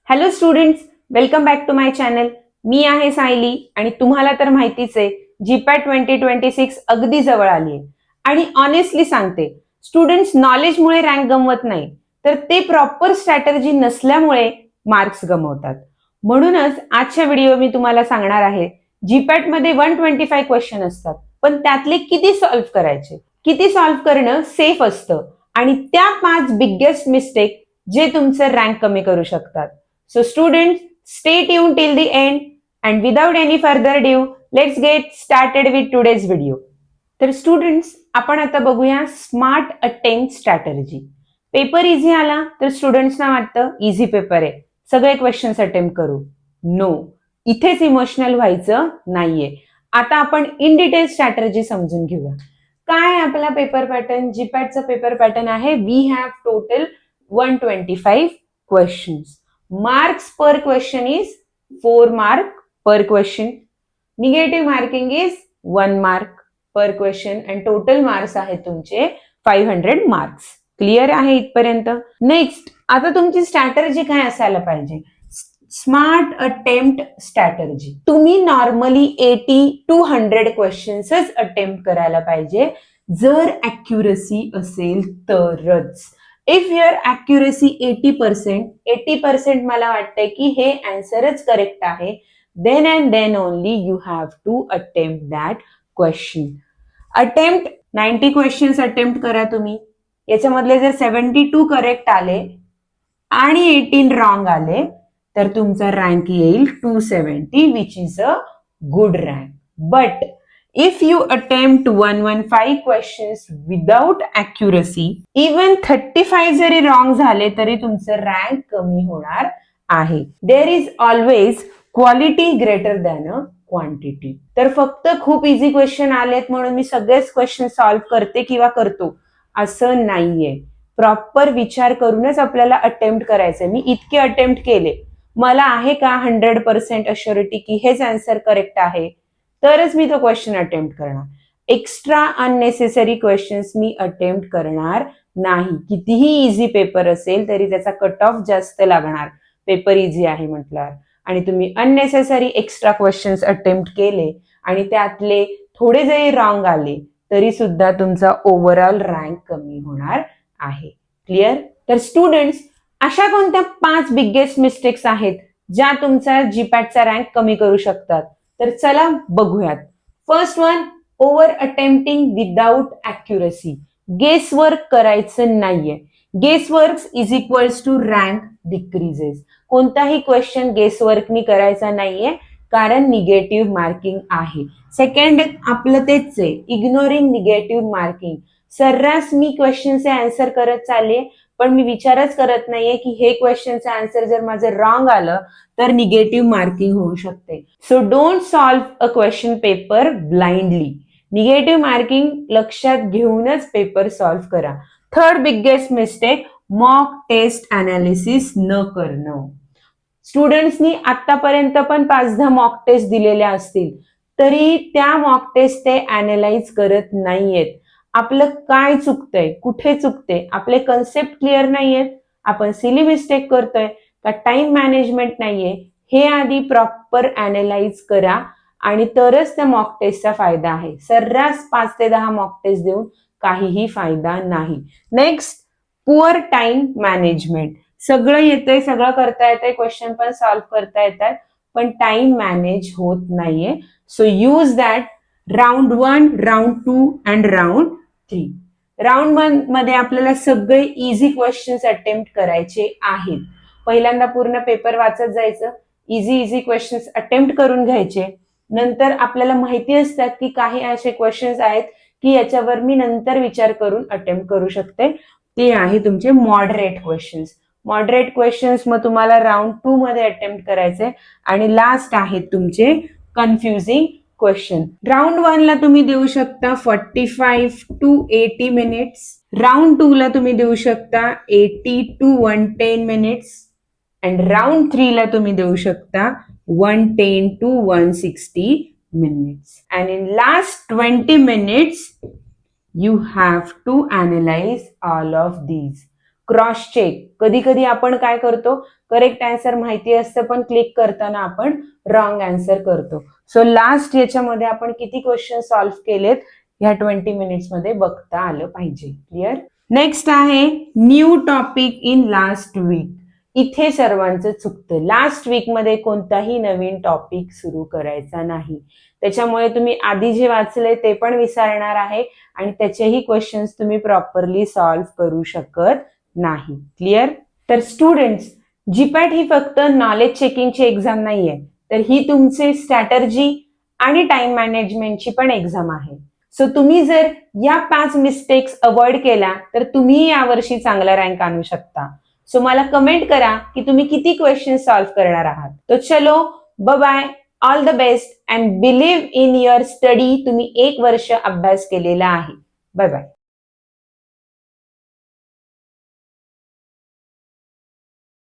Hello students, welcome back to my channel. मी आहे सायली आणि तुम्हाला तर माहितीच आहे जीपॅट 2026 अगदी जवळ आली आहे. आणि ऑनेस्टली सांगते, स्टुडंट्स नॉलेजमुळे रँक गमवत नाही, तर ते प्रॉपर स्ट्रॅटर्जी नसल्यामुळे मार्क्स गमवतात. म्हणूनच आजच्या व्हिडिओ मी तुम्हाला सांगणार आहे, जीपॅट मध्ये 125 क्वेश्चन असतात, पण त्यातले किती सॉल्व्ह करायचे, किती सॉल्व्ह करणं सेफ असतं आणि त्या 5 बिगेस्ट मिस्टेक जे तुमचं रँक कमी करू शकतात. So students, stay tuned till the end and without any further ado, let's get started with today's video. तर स्टुडंट्स, आपण आता बघूया smart attempt strategy. Paper easy आला तर स्टुडंट्सना वाटतं इझी पेपर आहे, सगळे क्वेश्चन्स अटेम्प्ट करू. नो, इथेच इमोशनल व्हायचं नाहीये. आता आपण इन डिटेल स्ट्रॅटर्जी समजून घेऊया. काय आपला पेपर पॅटर्न? जीपॅटचा पेपर पॅटर्न आहे we have total 125 questions. Marks per question is 4 mark per question. Negative marking is 1 mark per question and total marks आहेत तुमचे 500 marks. क्लिअर आहे इथपर्यंत? नेक्स्ट, आता तुमची स्ट्रॅटर्जी काय असायला पाहिजे? Smart attempt strategy. तुम्ही नॉर्मली 80 to 100 क्वेश्चन्सच अटेम्प्ट करायला पाहिजे, जर अॅक्युरसी असेल तरच. इफ युअर अॅक्युरेसी 80% मला वाटतंय की हे आन्सरच करेक्ट आहे, then and then only you have to attempt that question. Attempt 90 questions attempt करा तुम्ही. याच्यामधले जर 72 करेक्ट आले आणि 18 रॉंग आले तर तुमचा रँक येईल 270, which is a good rank. But if you attempt 115 questions without accuracy, even 35 जरी wrong झाले तरी तुमचं रँक कमी होणार आहे. There is always quality greater than a quantity. तर फक्त खूप इझी क्वेश्चन आलेत म्हणून मी सगळेच क्वेश्चन सॉल्व्ह करते किंवा करतो असं नाहीये. प्रॉपर विचार करूनच आपल्याला अटेम्प्ट करायचंय. मी इतके अटेम्प्ट केले, मला आहे का 100% अश्युरिटी की हेच आन्सर करेक्ट आहे, तरच मी तो क्वेश्चन अटेम्प्ट करणार. एक्स्ट्रा अननेसेसरी क्वेश्चन्स मी अटेम्प्ट करणार नाही. कितीही इझी पेपर असेल तरी त्याचा कट ऑफ जास्त लागणार, पेपर इझी आहे म्हटल्यावर. आणि तुम्ही अननेसेसरी एक्स्ट्रा क्वेश्चन्स अटेम्प्ट केले आणि त्यातले थोडे जरी रॉंग आले तरी सुद्धा तुमचा ओव्हरऑल रँक कमी होणार आहे. क्लिअर? तर स्टुडंट्स, अशा कोणत्या 5 बिगेस्ट मिस्टेक्स आहेत ज्या तुमचा जीपॅटचा रँक कमी करू शकतात? तर चला बघूयात. First one, over attempting without accuracy. Guess work करायचं नाहीये. Guess work is equals to rank decreases. कोणताही क्वेश्चन गेस वर्कनी करायचा नाहीये, कारण निगेटिव्ह मार्किंग आहे. सेकंड आपलं तेच आहे, इग्नोरिंग निगेटिव्ह मार्किंग. सर्रास मी क्वेश्चनचे आन्सर करत चालले, पण मी विचारच करत नाहीये की हे क्वेश्चनचं आन्सर जर माझं रॉंग आलं तर निगेटिव्ह मार्किंग होऊ शकते. So don't solve a question paper blindly. Negative marking लक्षात घेऊनच पेपर सॉल्व्ह करा. Third biggest mistake, mock test analysis न करणं. स्टुडंट्सनी आतापर्यंत पण 5-10 मॉक टेस्ट दिलेल्या असतील, तरी त्या मॉक टेस्ट ते अनालाइज करत नाहीयेत. आपलं काय चुकतंय, कुठे चुकते, आपले कन्सेप्ट क्लिअर नाहीयेत, आपण सिली मिस्टेक करतोय का टाइम मॅनेजमेंट नाहीये, हे आधी प्रॉपर अनालाइज करा आणि तरच त्या मॉक टेस्टचा फायदा आहे. सर्रास 5 ते 10 मॉक टेस्ट देऊन काहीही फायदा नाही. Next, poor time management. सगळं येतंय, सगळं करता येतंय, क्वेश्चन पण सॉल्व्ह करता येतात, पण टाइम मॅनेज होत नाहीये. So use that. Round 1, round 2 and round 3. Round 1 मध्ये आपल्याला सगळे इझी क्वेश्चन्स अटेम्प्ट करायचे आहेत. पहिल्यांदा पूर्ण पेपर वाचत जायचं, इझी क्वेश्चन्स अटेम्प्ट करून घ्यायचे. नंतर आपल्याला माहिती असतात की काही असे क्वेश्चन्स आहेत की याच्यावर मी नंतर विचार करून अटेम्प्ट करू शकते. ते आहे तुमचे मॉडरेट क्वेश्चन्स. मॉडरेट क्वेश्चन्स मग तुम्हाला राऊंड 2 मध्ये अटेम्प्ट करायचे. आणि लास्ट आहेत तुमचे कन्फ्युजिंग क्वेश्चन. राऊंड 1 ला तुम्ही देऊ शकता 45 to 80 मिनिट्स. राऊंड 2 ला तुम्ही देऊ शकता 80 to 110 मिनिट्स. अँड राऊंड 3 ला तुम्ही देऊ शकता 110 to 160 minutes. And in last 20 minutes, you have to analyze all of these. Cross check. कधी कधी आपण काय करतो, करेक्ट आन्सर माहिती असतं पण क्लिक करताना आपण रॉंग आन्सर करतो. सो लास्ट याच्यामध्ये आपण किती क्वेश्चन सॉल्व्ह केलेत ह्या 20 मिनिट्स मध्ये बघता आलं पाहिजे. क्लिअर? नेक्स्ट आहे new topic in last week. इथे सर्वांचं चुकतं. लास्ट वीक मध्ये कोणताही नवीन टॉपिक सुरू करायचा नाही. त्याच्यामुळे तुम्ही आधी जे वाचले ते पण विसरणार आहे आणि त्याचेही क्वेश्चन्स तुम्ही प्रॉपरली सॉल्व्ह करू शकत नाही. क्लिअर? तर स्टुडंट्स, जीपॅट ही फक्त नॉलेज चेकिंगची एक्झाम नाहीये, तर ही तुमचे स्ट्रॅटर्जी आणि टाइम मॅनेजमेंटची पण एक्झाम आहे. सो तुम्ही जर या 5 मिस्टेक्स अवॉइड केल्या तर तुम्ही यावर्षी चांगला रँक आणू शकता. सो मला कमेंट करा की तुम्ही किती क्वेश्चन सॉल्व्ह करणार आहात. तो चलो, bye, all the best and believe in your study. तुम्ही 1 वर्ष अभ्यास केलेला आहे. Bye bye.